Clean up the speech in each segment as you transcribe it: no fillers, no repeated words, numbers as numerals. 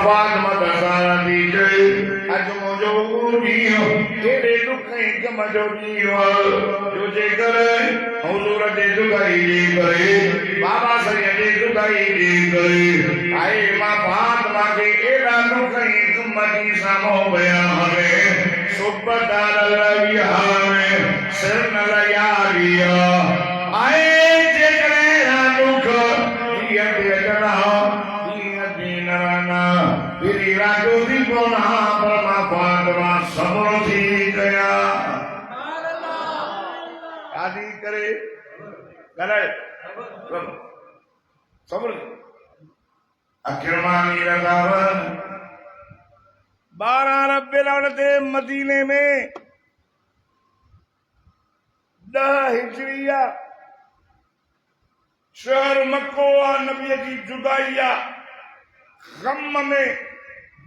Fatima dasara dije ajmojo uriyo tere dukhe kamajo jiwa jo je kare huzur de dukai je kare baba sari de dukai je kare ai ma Fatima ke era dukhe kamati samo baya hame subhadal lawiya me sirnal yariya ai je kare na dukh diya de jana Biri rajo di pona Brahma Padma samrodhi gaya Adi kare Kare samrodhi Akirmani ragavan 12 रब्बिल अव्वल मदीने में 10 हिजरिया शहर मक्को नबी की जुदाइया गम में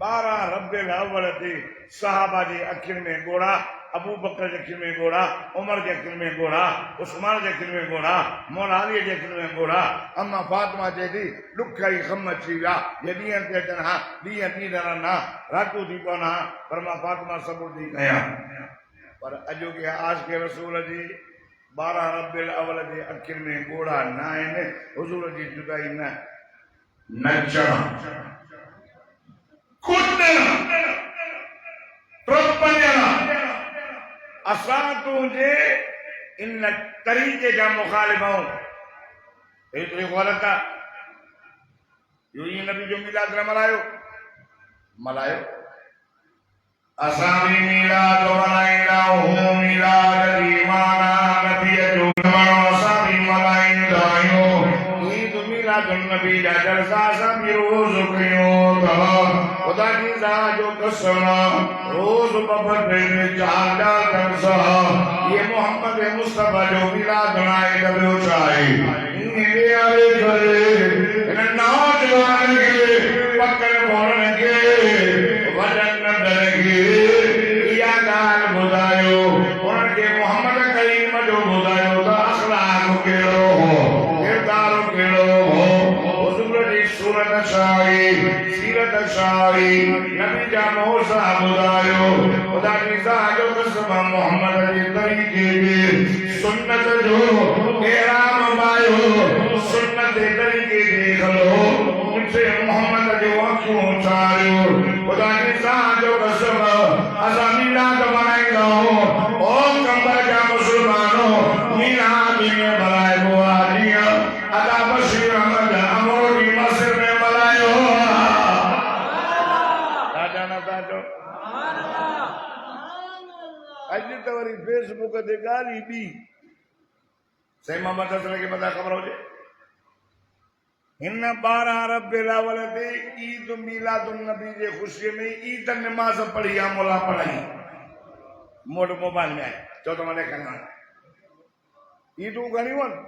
12 रब्बिल अव्वल ते सहाबा जे अखियुनि में गोड़ा अबू बकर जे अखियुनि में गोड़ा उमर जे अखियुनि में गोड़ा उस्मान जे अखियुनि में गोड़ा मौला अली जे अखियुनि में गोड़ा अम्मा फातिमा जे दी दुख ई गम अची विया जे ॾींहं ते अचनि हा ॾींहं थी रहनि हा रातूं थी पवनि हा पर मां फातिमा सबूर थी कयां पर अॼोके आशिक़ रसूल जी 12 रब्बिल अव्वल जे अखियुनि में गोड़ा न आहिनि हुज़ूर जी जुदाई न नचण कूदण ट्रपण असां तुंहिंजे इन तरीक़े जा मुखालिफ़ आहियूं एतिरी ग़लत आहे इहो ई नबी जो मिलाद न मल्हायो असां बि मिलाद मल्हाईंदा आहियूं मिलाद जी माना नबीअ जो असां बि मल्हाईंदा आहियूं नबी जा जलसा सब रोज कयूं था खुदा की ज़ात जो कसम रोज बबर में 4 जलसा ये मोहम्मद मुस्तफा जो मिलाद मनाए कबो चाहे इन्हें आवे करे इन नौजवान के पकड़ मोड़न के वजन डर के या गाल बुधायो उनके मोहम्मद करीम जो बुधायो तो अखलाक केड़ो हो किरदार केड़ो सूरत शाही नबी जा मौसा बुधायो खुदा की ज़ात जो कसम मोहम्मद जे तरीक़े जे सुन्नत जो एहराम पायो सुन्नत जे तरीक़े जे हलो मुझे मोहम्मद जो अखियूं चारियो खुदा की ज़ात जो कसम असां मिलाद मल्हाईंदा आहियूं ओ कंबर जा मुस्लमानो मिलाद में मल्हाइबो आहे जीअं अदा बशीर अहमद अमरोही मस्जिद में मल्हायो अॼु त वरी फेसबुक ते ॻाल्हि ॿी सही मोहम्मद असलम खे मथां ख़बर हुजे हिन 12 रब्बिल अव्वल ते ईद मिलादुन नबी जे ख़ुशीअ में ईद नमाज़ पढ़ी आहे मोला पढ़ाई मोड मोबाइल में आहे चओ त मां ॾेखारियां ईदूं घणियूं आहिनि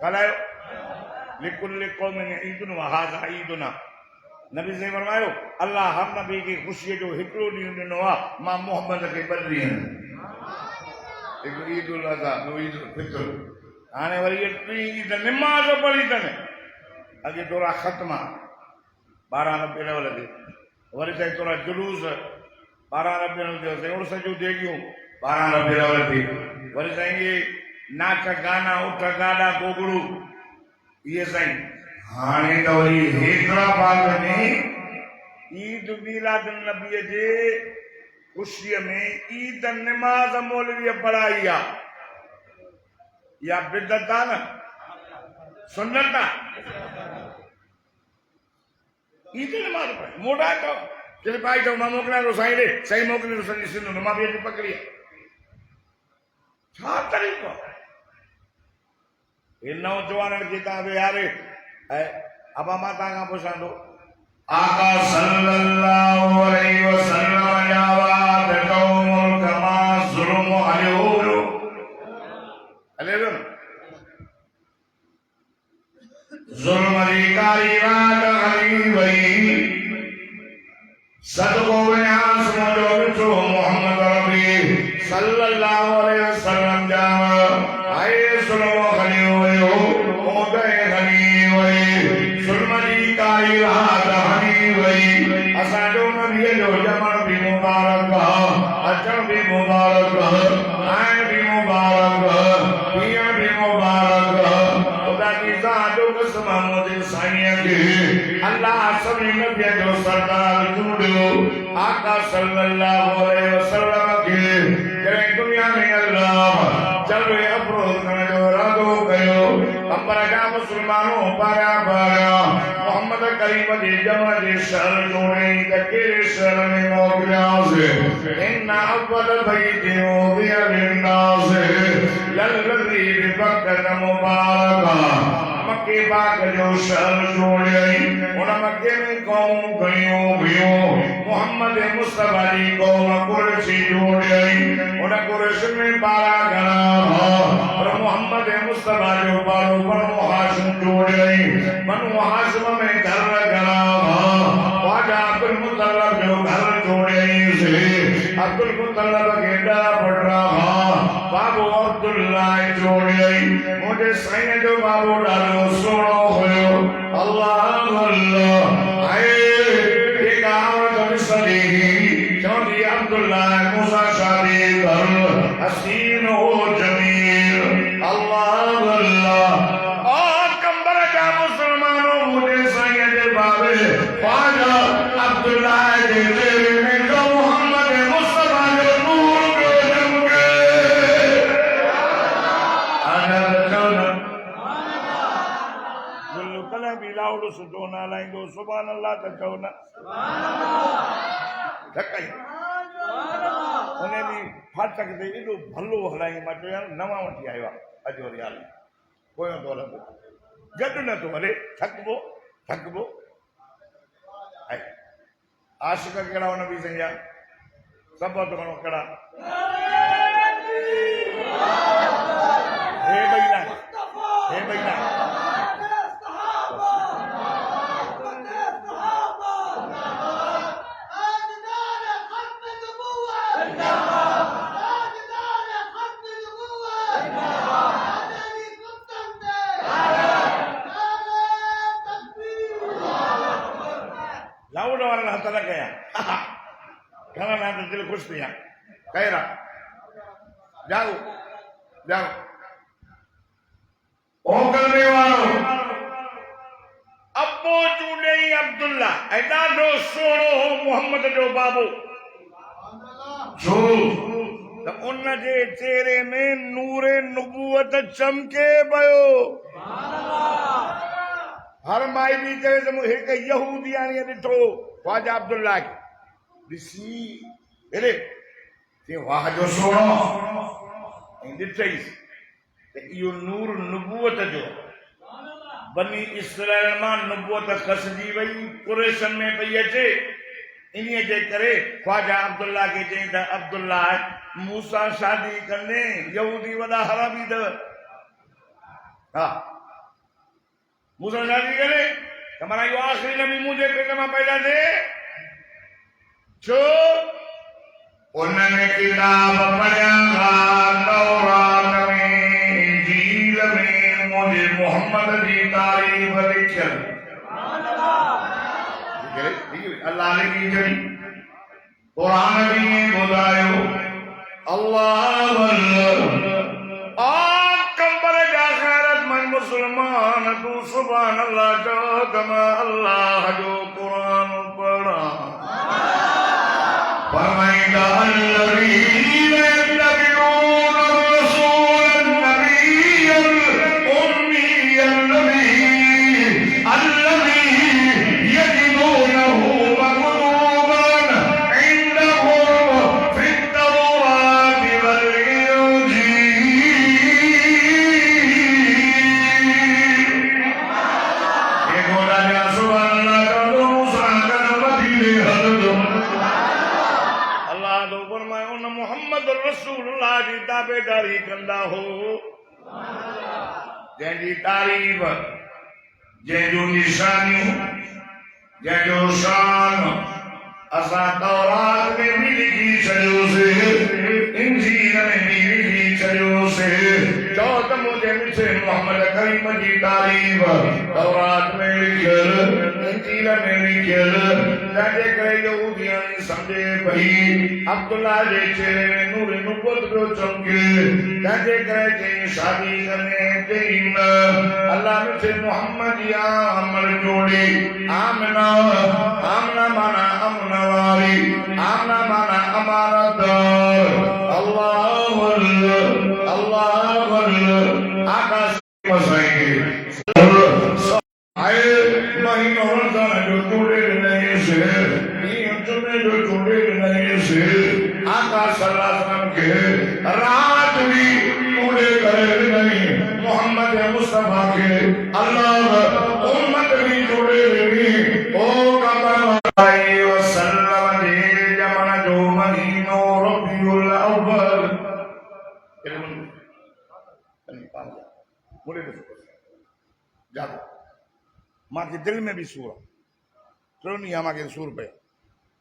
ॻाल्हायो लिकुल क़ौमिन ईदुन व हाज़ा ईदुना नबी से फरमायो अल्लाह हर नबी की खुशी जो हिकिड़ो ॾींहुं ॾिनो आहे मां मोहम्मद खे 2 ॾींहं हिकु ईद उल अज़हा ॿियो ईद उल फितर हाणे वरी इहे 3 ईद नमाज़ पढ़ी अथनि अॻे थोरा ख़त्मा 12 रब्बिल अव्वल ते वरी साईं थोरा जुलूस 12 रब्बिल अव्वल ते उर्स जूं देगियूं 12 रब्बिल अव्वल ते वरी साईं इहे नाच गाना उठ गाॾा गोगड़ू इहे साईं हाणे त वरी हैदराबाद में ईद मिलाद नबी जे ख़ुशीअ में ईद नमाज़ मौलवीअ पढ़ाई आहे या बिदत आहे न सुन्नत आहे ईद नमाज़ पढ़ाई मोड़ा तो चले पाई तो मां मोकिलियां थो साईं ॾे साईं मोकिले थो सॼी सिंध मां बि अॼु पकड़ी आहे छा तरीक़ो हे नौजवाननि खे तव्हां विहारे अब माता का पुछां तो आका सल्लल्लाहु अलैहि वसल्लम जवाद कौमुल कमा जुल्म अलैहु अलैहि जुल्म कारी रात हली वई सदको विनाश मोजो बिठो मोहम्मद रबी सल्लल्लाहु अलैहि वसल्लम जा आए जुल्म हली वयो ओदे हली वई कारी रात हली वई सभी नबी जो सरदार चूड़ियो आका सल्लल्लाहु अलैहि वसल्लम के जरे दुनिया में अल्लाह चलो अफरोज करने जो रादो कयो अंबर जा मुसलमानों पारा पारा मोहम्मद करीम जी जमा जी शर जोड़े के शर में मोगरा से इन अव्वल बैति ओदिया लिन्नास लल्लज़ी बिबकत मुबारका मक्के पाक जो शर जोड़े उन मक्के में कौम गयो मोहम्मद मुस्तफा जी कौम कुरैशी जोड़े उन कुरैश में पारा गना और मोहम्मद मुस्तफा जो बारो बनु हाशिम जोड़े बनु हाशिम में घर गना ख्वाजा अब्दुल मुत्तलिब जो घर जोड़े से अब्दुल मुत्तलिब के डा पड़ रहा बाबू अब्दुल्ला जोड़े मुझे साईं जो बाबू डालो सोनो होयो अल्लाह अल्लाह आए एक औरत मिसली चौधरी अब्दुल्ला मूसा शादी कर हसीन हो जमील अल्लाह अल्लाह और कंबर का मुसलमानों मुझे साईं जे बाबे ख्वाजा अब्दुल्ला जे तेरे में जो मोहम्मद मुस्तफा जो नूर को जमके अनर चौना गुल्लू कला भी लाउड सुटोना लाइंदो सुभान अल्लाह त चौना धक्काई उन्हें भी फाटक दे एॾो भलो हलाई मां चयो नवां वठी आयो आहे अॼु वरी हाल पोयों तो हलंदो गॾु नथो हले थकबो ऐं आशिक़ कहिड़ा हुन बि सही आहे सभु तो घणो कहिड़ा हे भईला लाउड वाला हथ न कया घणा ना दिल खुश थिया कहिड़ा जाओ ओ करने वालो अब्बो चूड़े अब्दुल्ला ऐं ॾाढो सोणो हो मोहम्मद जो बाबू छो त उन जे चेहरे में नूरे नबूवत चमके पियो हर माई भी चवे त मूं हिकु यहूदियाणी ॾिठो ख्वाजा अब्दुल्ला खे ॾिसी हेॾे चई वाह जो सोणो ऐं ॾिठईसि त इहो नूर नबूवत जो बनी इसराइल मां नबूवत खसिजी वई कुरैशन में पई अचे इन्हीअ जे करे ख्वाजा अब्दुल्ला खे चई त अब्दुल्ला मूसा शादी कंदे यहूदी वॾा हरामी अथव हा मूसा शादी करे हमारा यो आखिरी नबी मुझे पेट में पैदा थे छो उन्होंने किताब पढ़िया तौरात में इंजील में मुझे मोहम्मद जी तारीफ लिखियल अल्लाह ने की जड़ी कुरान भी बुधायो अल्लाह अल्लाह मुसलमान तू सुभान अल्लाह जो कमा अल्लाह जो कुरान पढ़ा फरमाइंदा अल्लज़ीना यत्तबिऊन रसूलन नबिय्यल उम्मियल अल्लज़ी यजिदूनहु मकतूबन इंदहुम फित तौरात वल रसूलुल्लाह जी ताबेदारी कंदा हो जंहिंजी तारीफ़ जंहिंजो निशानियूं जंहिंजो शान असां तौरात में भी लिखी छॾियोसीं इंजील में भी लिखी छॾियोसीं चओ त मुंहिंजे मिठे मोहम्मद करीम जी तारीफ़ तौरात में लिखियल इंजील में लिखियल तंहिंजे करे यहूदियां समझे पई अब्दुल्ला जे चेहरे में नूर नुबुवत पियो चमके तंहिंजे करे चई शादी करने चई न अल्लाह मुझे मोहम्मद या अमल जोड़ी आमना आमना माना अमन वारी आमना माना अमानत अल्लाह आकाश मसाएंगे आए महीनों जो जुड़े नहीं से जुड़े जो जुड़े नहीं से आकाश सल्लल्लाहु के रात भी पूरे करे नहीं मोहम्मद मुस्तफा के अल्लाह उम्मत भी जुड़े नहीं ओ कमर वसल्लम दे जमन जो महीनो रबीउल अव्वल बोले जादू मां के दिल में भी सूर तो नहीं मां के सूर पे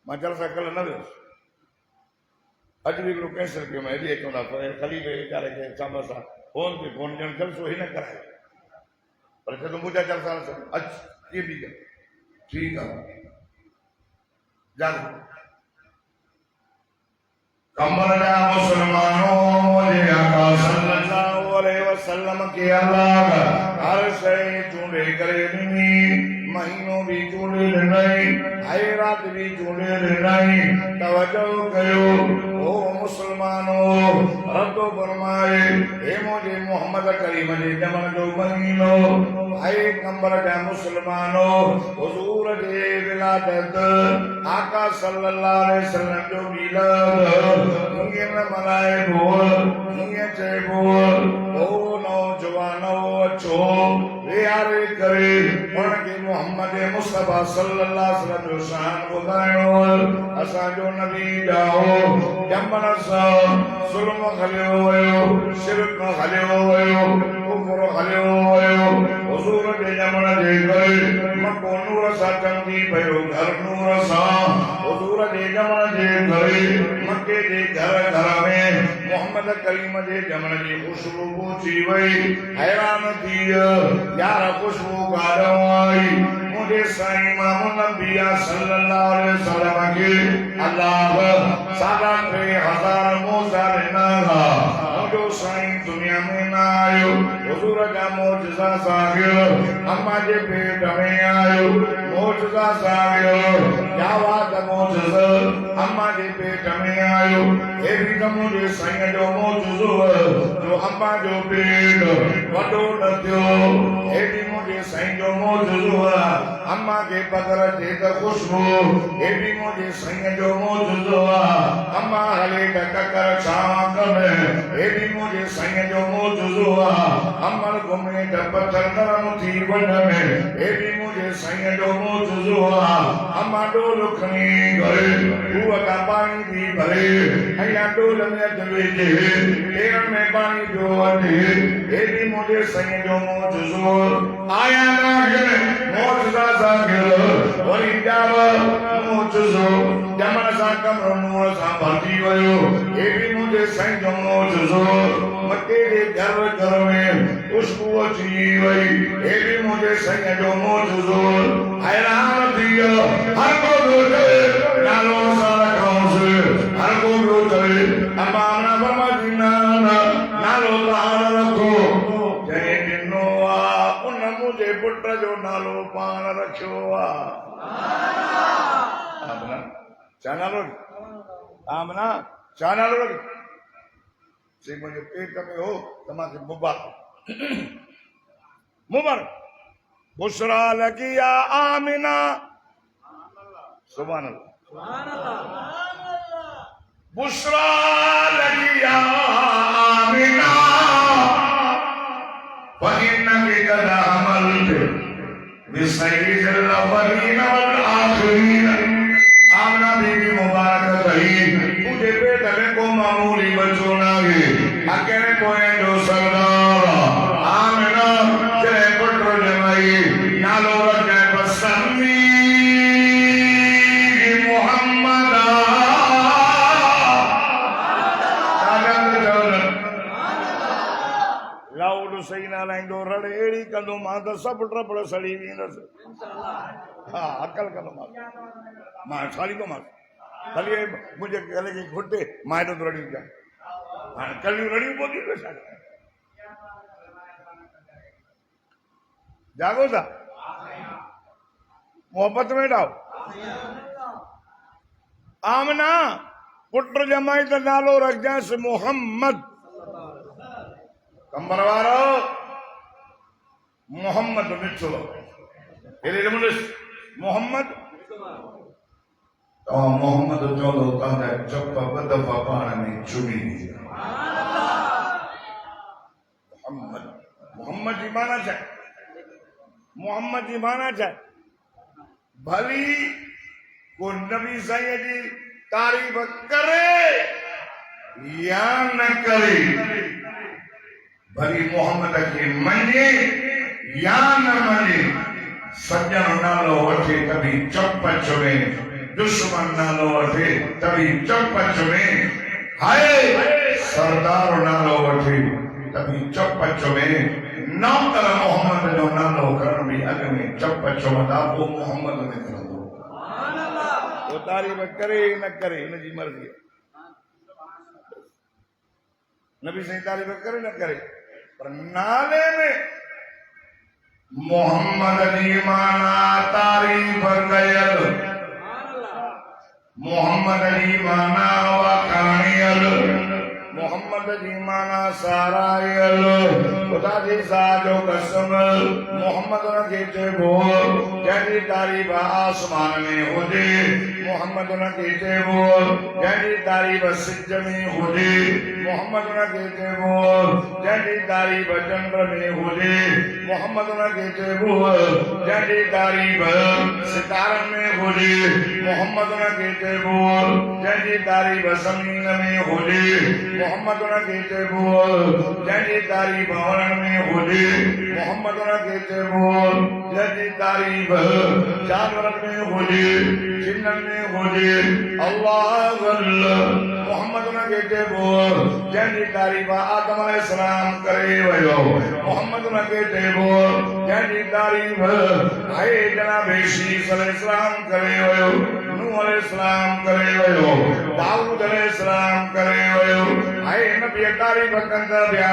मां जलसा कल न वियुसि अॼु बि हिकिड़ो कैंसिल कयो मां हेॾी चवंदा पर ख़लीफ़े वीचारे खे शाम सां फोन ते फोन ॼण जलसो हिन करायो पर चयो मुंहिंजा जलसा न सभु अच कीअं बि कयो ठीकु आहे जादू कमर जा मुसलमानों जे आका सल्लल्लाहु अलैहि वसल्लम के अल्लाह हर शइ चूंडे करे ॾिनी महीनो भी चूंडे ॾिनई आई रात भी चूंडे ॾिनई तवजो कयो ओ मुसलमानो रब्बो फरमाए हे मुझे मोहम्मद करीम जे जमन जो महीनो आई नंबर जा मुसलमानो हुजूर जे विलादत आका सल्लल्लाहु अलैहि वसल्लम जो मिलाद हीअं न मल्हाइबो हीअं चइबो ओ नौजवानो अचो विहारे करे उनखे मोहम्मद मुस्तफा सल्लल्लाहु अलैहि वसल्लम जो शान ॿुधाइणो असांजो नबी जाओ जमन सां ज़ुल्म हलियो वियो शिरक हलियो वियो कुफर हलियो वियो हुजूर जे जमन जे करे मको नूर सां चमकी पियो घर नूर सां हुजूर जे जमन जे करे मके जे घर घर में मोहम्मद करीम जे जमन जी खुशबू पहुची वई हैरान थी यार खुशबू काॾों आई मुझे साईं इमाम नबिया सल्लल्लाहु अलैहि वसल्लम के अल्लाह 3000 मौजा ॾिना मुझो साईं दुनिया में न आयो हुजूर जा मौजज़ा साॻियो अम्मा जे पेट में आयो मौजज़ा साॻियो यावाद मौजज़ो अम्मा जे पेट में आयो हे भी त मुझे साईं जो मौजज़ो जो अम्मा जो पेट वॾो न थियो हे भी मुझे साईं जो मौजज़ो अम्मा के बदर ते त खुशबू हे भी मुझे साईं जो मौजज़ो अम्मा हले त ककर छांव में हे भी मुझे साईं जो मौजज़ो अमर घुमे त पत्थर नरम थी वन में हे भी मुझे साईं जो मौजज़ो अम्मा डोल खणी गए हुआ का पानी भी भरे हैया डोल में दवेजे पेर में पानी पियो वञे हे भी मुझे साईं जो मौजज़ो आया नागन मौजज़ा सागिर वरी जाव मौजज़ो जमन सां कमरो नूर सां भरजी वियो हे भी मुझे साईं जो मौजज़ो मके जे घर घर में खुशबू अची वई हे भी मुझे साईं जो मौजज़ो हैरान थी वियो हर को चए नालो सां रखऊंसि हर को चए अम्मा ना मदीना नालो तव्हां रखो जंहिं ॾिनो आहे उन मुंहिंजे पुट जो नालो पाण रखियो आहे आमना छा नालो आमना छा नालो रखियो से मुझे पेट में हो तमाके मुबारक बुशरा लगी या आमिना सुभान अल्लाह बुशरा लगी या आमिना फइन्नकी कद अमलत बिसय्यिदिल अव्वलीन वल आखिरीन आमना बीबी मुबारक कही मुझे पेट में को मामूली बच्चो ना गे अकेले कोई जो सरदार आमना जे पुत्र जमाई नालो रखे बसमी मोहम्मद लाउड सही ना लाइंदो रड़ एड़ी कंदो मां त सब ट्रपड़ सड़ी वेंदस हाँ अकल कंदो मां साली तो मां खाली मुझे गले के घुटे मां तो रड़ी जा हां कलियूं रड़ियूं पोदी वेठा जागो था मोहब्बत में डाओ आमना पुट जमाई तो नालो रखजांस मोहम्मद कंबर वारो मोहम्मद मिठो एरे मुनिस मोहम्मद तो मोहम्मद चोदो तांदा चप बदफा पाण में चुमी मोहम्मद मोहम्मद जी माना छा मोहम्मद जी माना छा भली को नबी साईं जी तारीफ करे या न करे भली मोहम्मद के मने या न मने सज्जन नालो वठे तभी चप चुमे दुश्मन नालो वठे तभी चप चुमे हाय सरदार नालो वठे तभी चप चुमे नौकर मोहम्मद जो नालो करण भी अग में चप चुमदा वो मोहम्मद में करंदो वो तारीफ करे न करे इन जी मर्जी नबी साईं तारीफ करे न करे पर नाले में मोहम्मद जी माना तारीफ कयल मोहम्मद जी माना वखाणियल मोहम्मद जी माना सारायल खुदा जी साजो कसम मोहम्मद न के चइबो जंहिंजी तारीफ़ आसमान में हुजे मोहम्मद न के चइबो जंहिंजी तारीफ़ सिज में हुजे मोहम्मद न के चइबो जंहिंजी तारीफ़ चंड में हुजे मोहम्मद न के चइबो जंहिंजी तारीफ़ सितारनि में हुजे मोहम्मद न के चइबो जंहिंजी तारीफ़ ज़मीन में हुजे मोहम्मद न के चइबो जंहिंजी तारीफ़ वणनि में हुजे मोहम्मद न के चइबो जंहिंजी तारीफ़ जानवरनि में हुजे जिन्ननि में हुजे अल्लाह मोहम्मद न के चइबो जंहिंजी तारीफ़ आदम अलैहिस्सलाम करे वियो मोहम्मद न के चइबो जंहिंजी तारीफ़ आहे जनाब शीस अलैहिस्सलाम करे वियो नूह अलैहिस्सलाम करे वियो दाऊद अलैहिस्सलाम करे वियो आहे नबी तारीफ़ कंदा विया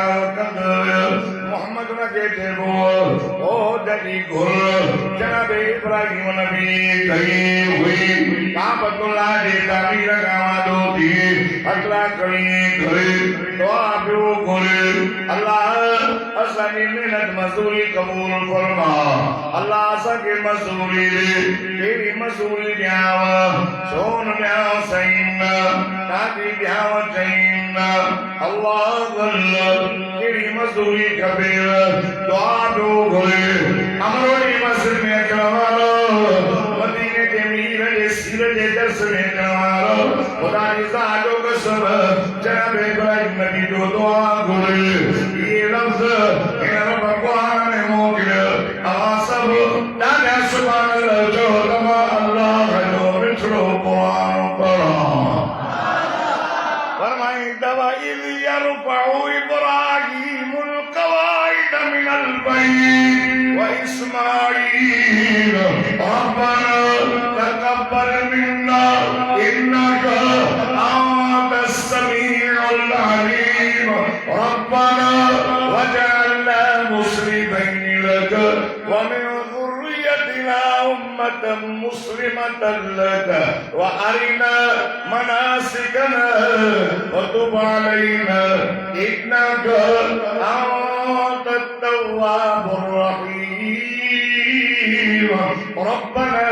मोहम्मद न के चइबो ओ जॾहिं घुर जनाब इब्राहिम नबी कई हुई काबतुल्लाह जे तामीर खां वादो थी अतला कई घुरे दुआ पियो घुरे अल्लाह असांजी महिनत मज़दूरी क़बूल फरमा अल्लाह असांखे मज़दूरी कहिड़ी मज़दूरी ॾियांव सोन ॾियांव साईं कादी ॾियांव चईं अल्लाह कहिड़ी मज़दूरी खपे दुआ पियो घुरे अमरोड़ी मस्जिद में अचण वारो मदीने जे मीर जे सिर जे दर्स में अचण वारो खुदा जी ज़ात जो कसम जनाब इब्राहिम नबी जो दुआ घुरे ये लफ्ज़ इन रब क़ुरान में मोकिलियो अवां सभु ॾाढा सुभाणे चओ तव्हां अल्लाह जो मिठड़ो क़ुरान पढ़ो फरमाईंदव इज़ यरफ़उ इब्राहीमुल क़वाइद मिनल बैत व इस्माईल रब्बना तक़ब्बल मिन्ना इन्नका अंतस समीउल अलीम रब्बना वजअलना मुस्लिमैनि लक व मिन ذريتنا أمة مسلمة لك وأرنا مناسكنا وتب علينا إنك أنت التواب الرحيم ربنا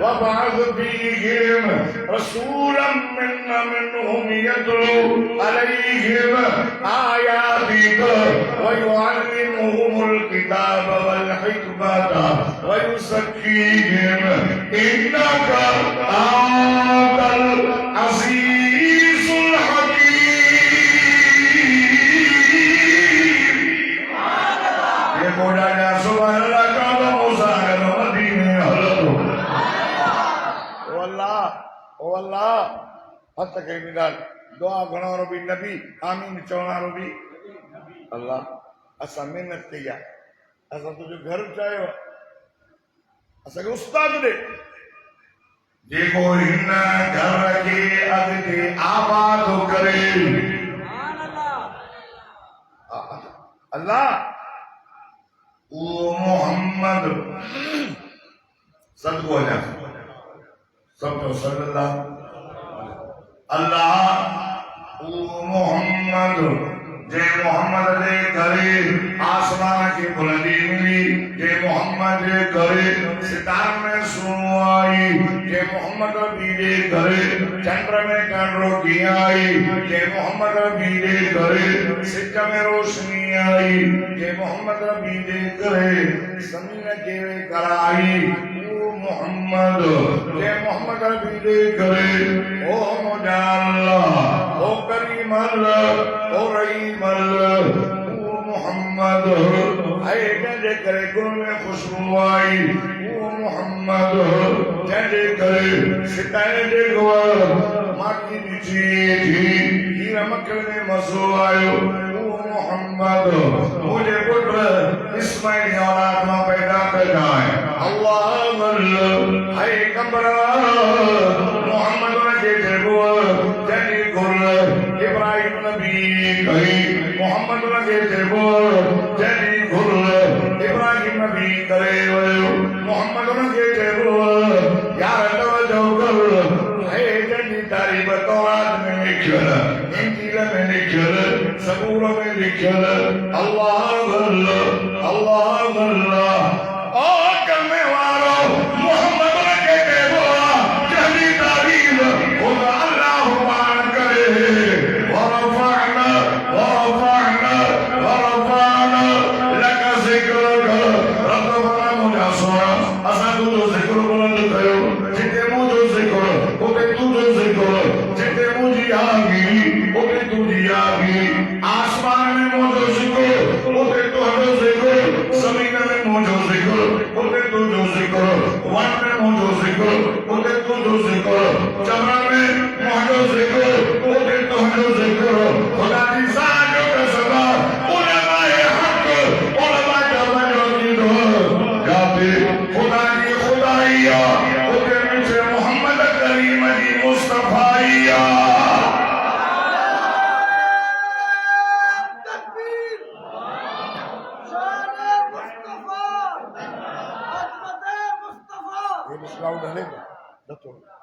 وابعث فيهم رسولا منهم يتلو عليهم آياتك ويعلمهم الكتاب والحكمة ويزكيهم إنك أنت العزيز الحكيم ये बोला जा सुभान अल्लाह का मूसा का मदीने हलो ओ अल्लाह हथ के मिलाल दुआ घणो भी नबी आमीन चवणारो भी अल्लाह असां मेहनत कई आहे असां तुंहिंजो घर ठाहियो आहे, असांखे उस्ताद ॾे जेको हिन घर खे अॻिते आबाद करे। अल्लाह उहो मोहम्मद सदको अञा सभु सल्लल्लाहु अल्लाह उहो मोहम्मद जे मोहम्मद जे करे आसमान की बुलंदी मिली, जे मोहम्मद जे करे सितार में सुनो आई, जे मोहम्मद नबी जे करे चंद्र में रोशनी आई, जे मोहम्मद नबी जे करे सिक में रोशनी आई, जे मोहम्मद नबी जे करे ज़मीन के कराई। मोहम्मद जे मोहम्मद नबी जे करे ओ मुझा अल्लाह ओ करीम अल्लाह ओ रहीम अल्लाह ओ मोहम्मद है जे करे गुल में खुशबू आई। ओ मोहम्मद जे करे सितारे जे गवर माटी नीची थी हीरा मक्खन में मज़ो आयो। मोहम्मद मुझे पुत्र इस्माइल औलाद में पैदा करना है। अल्लाह है कमरा मोहम्मद के देवो जनी गुल इब्राहिम नबी कही मोहम्मद के देवो जनी गुल इब्राहिम नबी करे मोहम्मद के देवो यार तवज्जो कर है जनी तारीफ तौरात में लिखल इंजील में लिखल सबूर में लिखल। अल्लाह अल्लाह अल्लाह अल्लाह ओ कलमे वालो मोहम्मद के देवो जनी तारीफ खुदा अल्लाह मान करे। वरफअना लक ज़िक्रक रब्बना मुजासरा असा तुझो ज़िक्र बुलंद कयो जिते मुझो ज़िक्र उते तुझो ज़िक्र जिते मुझी आगी उते तुझी आगी। आसमान में मुझो ज़िक्र उते तुझो ज़िक्र, ज़मीन में मुझो ज़िक्र उते तुझो ज़िक्र, वन में मुझो ज़िक्र उते तुझो ज़िक्र, चमन में मुझो ज़िक्र उते तुझो ज़िक्र। खुदा की ज़ात जो कसम उलमाए हक उलमा का मौजूद हो जाते खुदा की खुदाइया उते मुझे मोहम्मद करीम की मुस्तफाइया। ये मुस्कुराहट है ना